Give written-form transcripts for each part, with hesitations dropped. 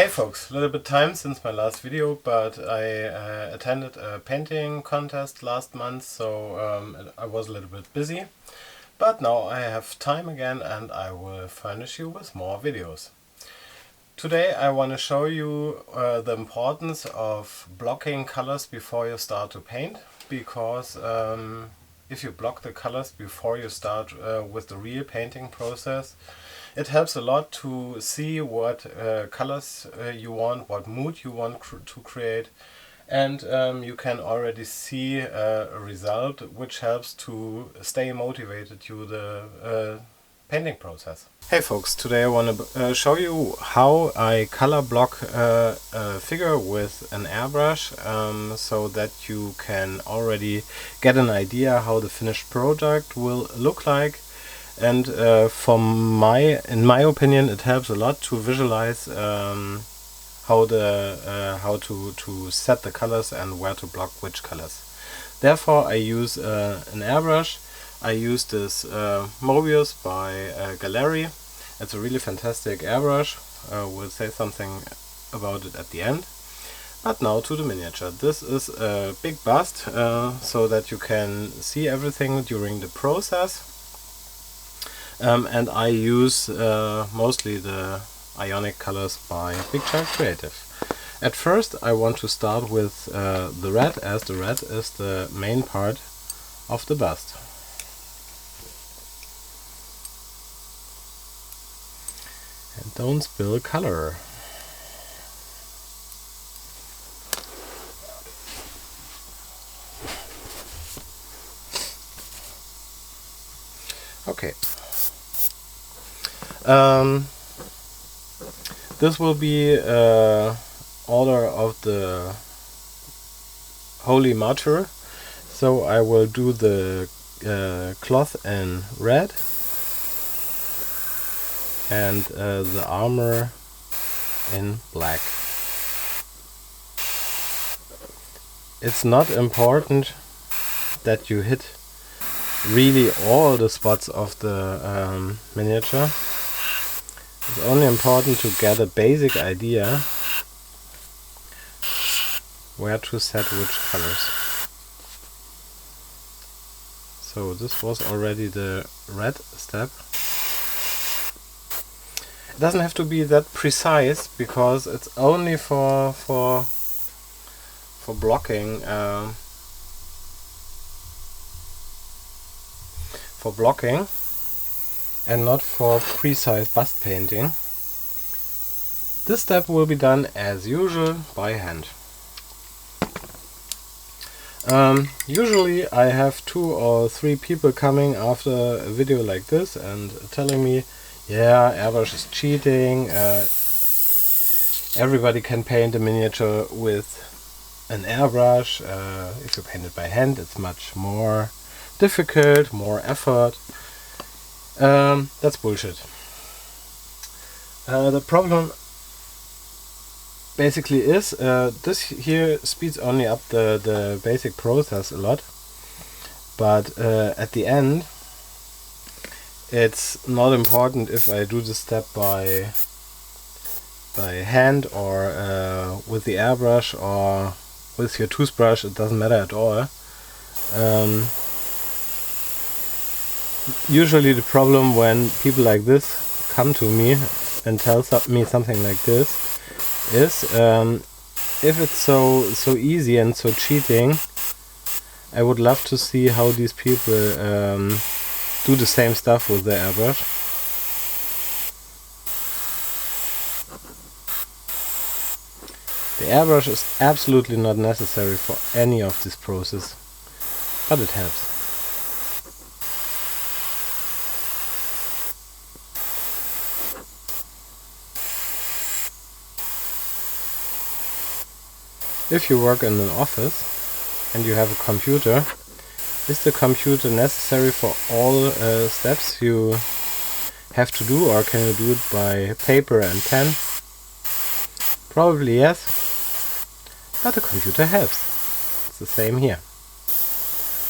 Hey folks, a little bit time since my last video, but I attended a painting contest last month, so I was a little bit busy. But now I have time again and I will furnish you with more videos. Today I want to show you the importance of blocking colors before you start to paint, because if you block the colors before you start with the real painting process, it helps a lot to see what colors you want, what mood you want to create, and you can already see a result which helps to stay motivated to the painting process. Hey folks, today I want to show you how I color block a figure with an airbrush, so that you can already get an idea how the finished product will look like. And in my opinion, it helps a lot to visualize how to set the colors and where to block which colors. Therefore, I use an airbrush. I use this Mobius by Gaahleri. It's a really fantastic airbrush. We'll say something about it at the end. But now to the miniature. This is a big bust, so that you can see everything during the process. And I use mostly the Ionic colors by Big Child Creative. At first I want to start with the red, as the red is the main part of the bust. And don't spill color. Okay. This will be order of the Holy Martyr, so I will do the cloth in red and the armor in black. It's not important that you hit really all the spots of the miniature. It's only important to get a basic idea where to set which colors. So this was already the red step. It doesn't have to be that precise, because it's only for blocking. For blocking and not for precise bust painting. This step will be done as usual by hand. Usually I have 2 or 3 people coming after a video like this and telling me, yeah, airbrush is cheating, everybody can paint a miniature with an airbrush, if you paint it by hand it's much more difficult, more effort. That's bullshit. The problem basically is this here speeds only up the basic process a lot, but at the end it's not important if I do this step by hand or with the airbrush or with your toothbrush. It doesn't matter at all. Usually the problem when people like this come to me and tell me something like this is, if it's so easy and so cheating, I would love to see how these people do the same stuff with the airbrush. The airbrush is absolutely not necessary for any of this process, but it helps. If you work in an office and you have a computer, is the computer necessary for all steps you have to do, or can you do it by paper and pen? Probably yes, but the computer helps. It's the same here.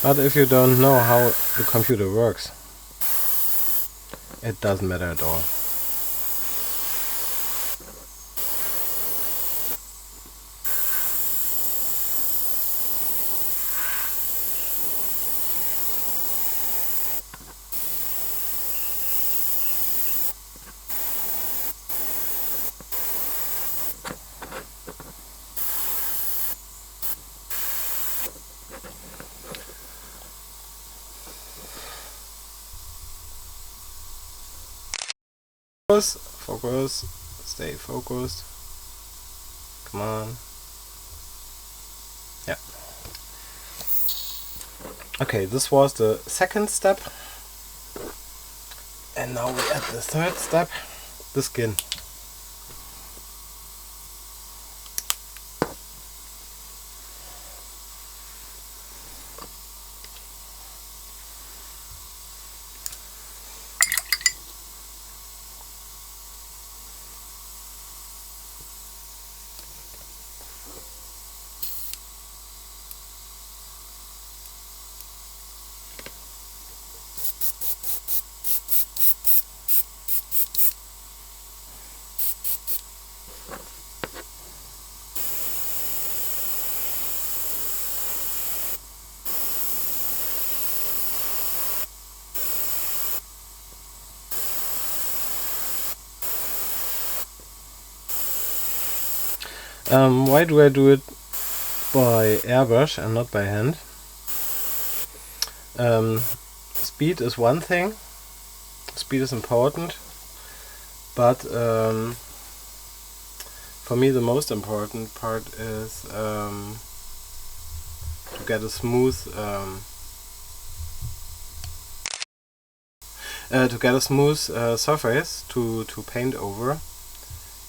But if you don't know how the computer works, it doesn't matter at all. Focus, stay focused. Come on. Yeah. Okay, this was the second step. And now we add the third step, the skin. Why do I do it by airbrush and not by hand? Speed is one thing, speed is important, but for me the most important part is to get a smooth surface to paint over.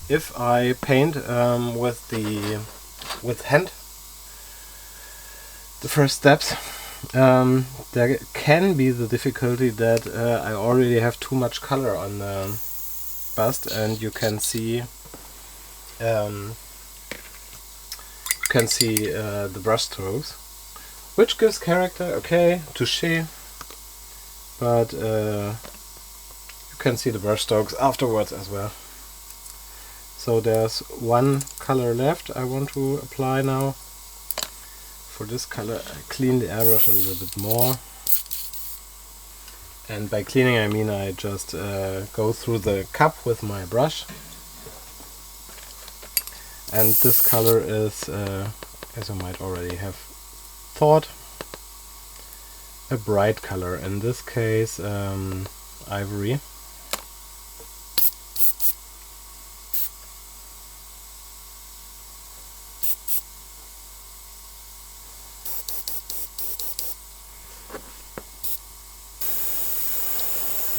If I paint with hand, the first steps, there can be the difficulty that I already have too much color on the bust, and you can see the brush strokes, which gives character. Okay, touché, but you can see the brush strokes afterwards as well. So there's one color left I want to apply now. For this color I clean the airbrush a little bit more. And by cleaning I mean I just go through the cup with my brush. And this color is, as you might already have thought, a bright color. In this case, ivory.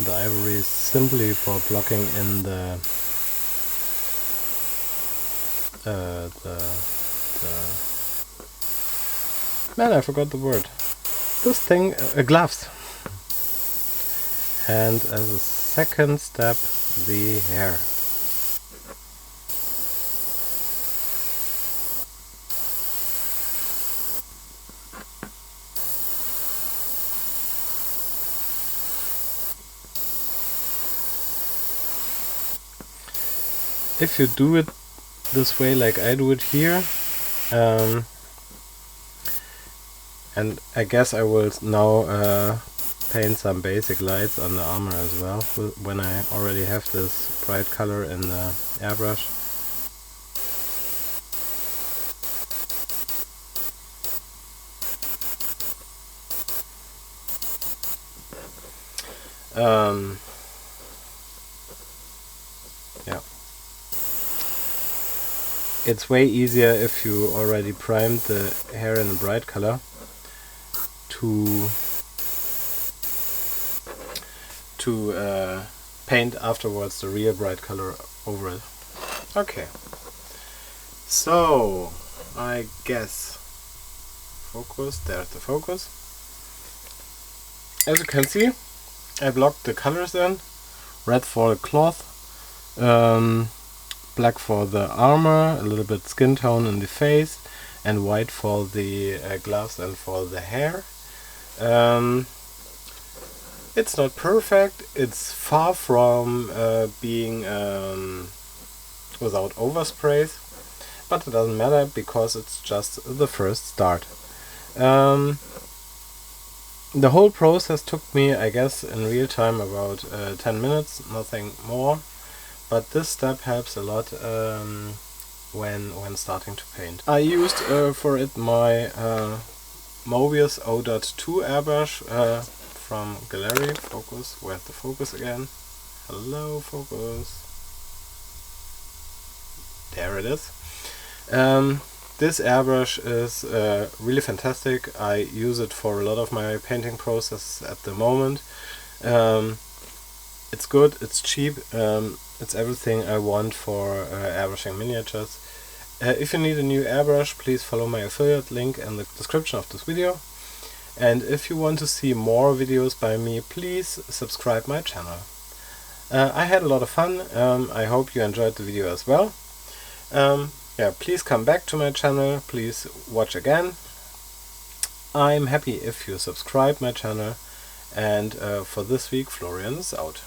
The ivory is simply for blocking in the man, I forgot the word. This thing, gloves. And as a second step, the hair. If you do it this way like I do it here, and I guess I will now paint some basic lights on the armor as well, when I already have this bright color in the airbrush. Yeah. It's way easier if you already primed the hair in a bright color to paint afterwards the real bright color over it. Okay, so I guess focus, there's the focus. As you can see, I blocked the colors in. Red for the cloth, black for the armor, a little bit skin tone in the face, and white for the gloves and for the hair. It's not perfect, it's far from being without oversprays, but it doesn't matter because it's just the first start. The whole process took me, I guess, in real time about 10 minutes, nothing more. But this step helps a lot when starting to paint. I used for it my Mobius 0.2 airbrush from Gaahleri. Focus, where's the focus again? Hello, focus. There it is. This airbrush is really fantastic. I use it for a lot of my painting process at the moment. It's good, it's cheap, it's everything I want for airbrushing miniatures. If you need a new airbrush, please follow my affiliate link in the description of this video. And if you want to see more videos by me, please subscribe my channel. I had a lot of fun. I hope you enjoyed the video as well. Yeah, please come back to my channel, please watch again. I'm happy if you subscribe my channel, and for this week Florian is out.